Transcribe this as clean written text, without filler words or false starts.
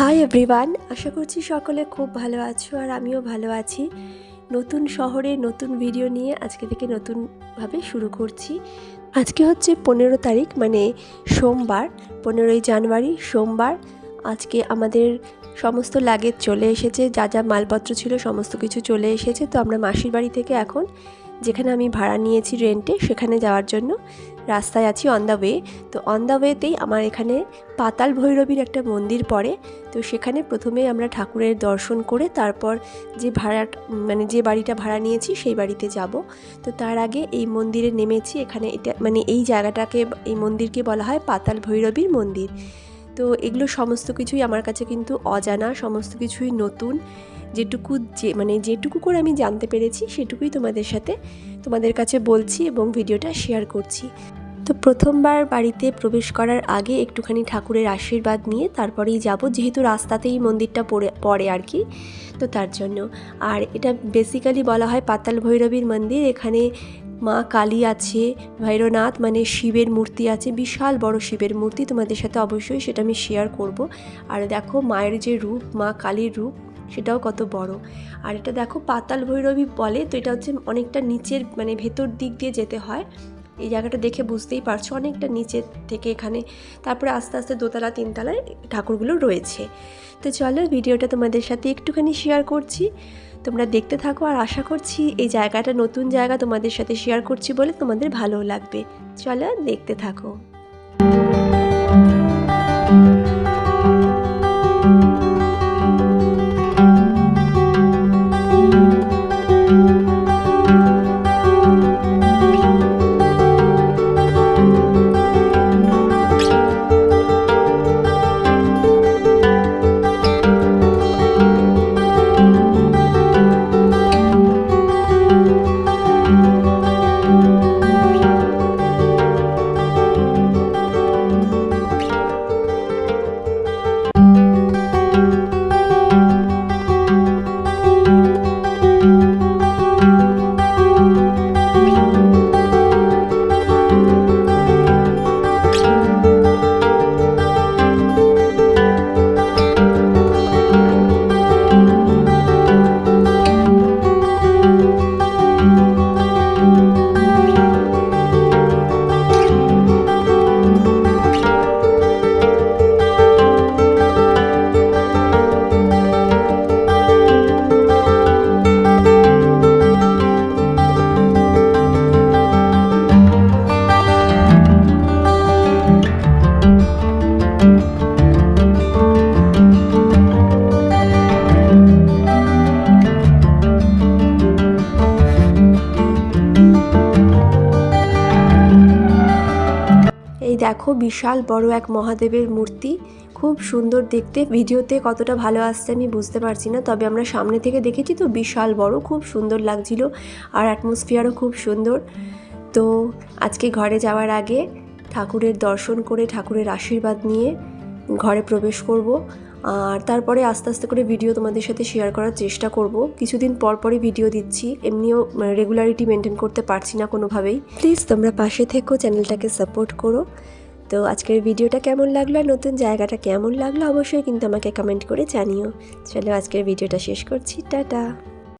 Hi everyone, আশা করছি সকলে খুব ভালো আছো আর আমিও ভালো আছি। নতুন শহরে নতুন ভিডিও নিয়ে আজকে থেকে নতুনভাবে শুরু করছি। আজকে হচ্ছে 15 তারিখ, মানে সোমবার, 15ই জানুয়ারি সোমবার। আজকে আমাদের সমস্ত লাগেজ চলে এসেছে, যা যা মালপত্র ছিল সমস্ত কিছু চলে এসেছে। তো আমরা মাসির বাড়ি থেকে এখন যেখানে আমি ভাড়া নিয়েছি রেন্টে, সেখানে যাওয়ার জন্য রাস্তায় আছি, অন দ্য ওয়ে। তো অন দ্য ওয়েতেই আমার এখানে পাতাল ভৈরবীর একটা মন্দির পড়ে। তো সেখানে প্রথমে আমরা ঠাকুরের দর্শন করে তারপর যে বাড়িটা ভাড়া নিয়েছি সেই বাড়িতে যাব। তো তার আগে এই মন্দিরে নেমেছি। এখানে এটা এই জায়গাটাকে, এই মন্দিরকে বলা হয় পাতাল ভৈরবীর মন্দির। তো এগুলো সমস্ত কিছুই আমার কাছে কিন্তু অজানা, সমস্ত কিছুই নতুন। যেটুকু করে আমি জানতে পেরেছি সেটুকুই তোমাদের কাছে বলছি এবং ভিডিওটা শেয়ার করছি। তো প্রথমবার বাড়িতে প্রবেশ করার আগে একটুখানি ঠাকুরের আশীর্বাদ নিয়ে তারপরেই যাব, যেহেতু রাস্তাতেই মন্দিরটা পড়ে আর কি, তো তার জন্য। আর এটা বেসিক্যালি বলা হয় পাতাল ভৈরবীর মন্দির। এখানে মা কালী আছে, ভৈরনাথ মানে শিবের মূর্তি আছে, বিশাল বড় শিবের মূর্তি। তোমাদের সাথে অবশ্যই সেটা আমি শেয়ার করব। আর দেখো মায়ের যে রূপ, মা কালীর রূপ, সেটাও কত বড়। আর এটা দেখো পাতাল ভৈরবী বলে, তো এটা হচ্ছে অনেকটা নিচের, ভেতর দিক দিয়ে যেতে হয়। এই জায়গাটা দেখে বুঝতেই পারছো অনেকটা নিচের থেকে এখানে, তারপরে আস্তে আস্তে দোতলা তিনতলায় ঠাকুরগুলো রয়েছে। তো চলো ভিডিওটা তোমাদের সাথে একটুখানি শেয়ার করছি, তোমরা দেখতে থাকো। আর আশা করছি এই জায়গাটা নতুন জায়গা, তোমাদের সাথে শেয়ার করছি বলে তোমাদের ভালোও লাগবে। চলো দেখতে থাকো। এই দেখো বিশাল বড় এক মহাদেবের মূর্তি, খুব সুন্দর দেখতে। ভিডিওতে কতটা ভালো আসছে আমি বুঝতে পারছি না, তবে আমরা সামনে থেকে দেখেছি তো বিশাল বড়, খুব সুন্দর লাগছিল। আর অ্যাটমসফিয়ারও খুব সুন্দর। তো আজকে ঘরে যাওয়ার আগে ঠাকুরের দর্শন করে ঠাকুরের আশীর্বাদ নিয়ে ঘরে প্রবেশ করব। আর তারপরে আস্তে আস্তে করে ভিডিও তোমাদের সাথে শেয়ার করার চেষ্টা করব। কিছুদিন পরই ভিডিও দিচ্ছি, এমনিও রেগুলারিটি মেনটেন করতে পারছি না কোনোভাবেই। প্লিজ তোমরা পাশে থেকো, চ্যানেলটাকে সাপোর্ট করো। তো আজকের ভিডিওটা কেমন লাগলো আর নতুন জায়গাটা কেমন লাগলো অবশ্যই কিন্তু আমাকে কমেন্ট করে জানিও। চলো আজকের ভিডিওটা শেষ করছি, টাটা।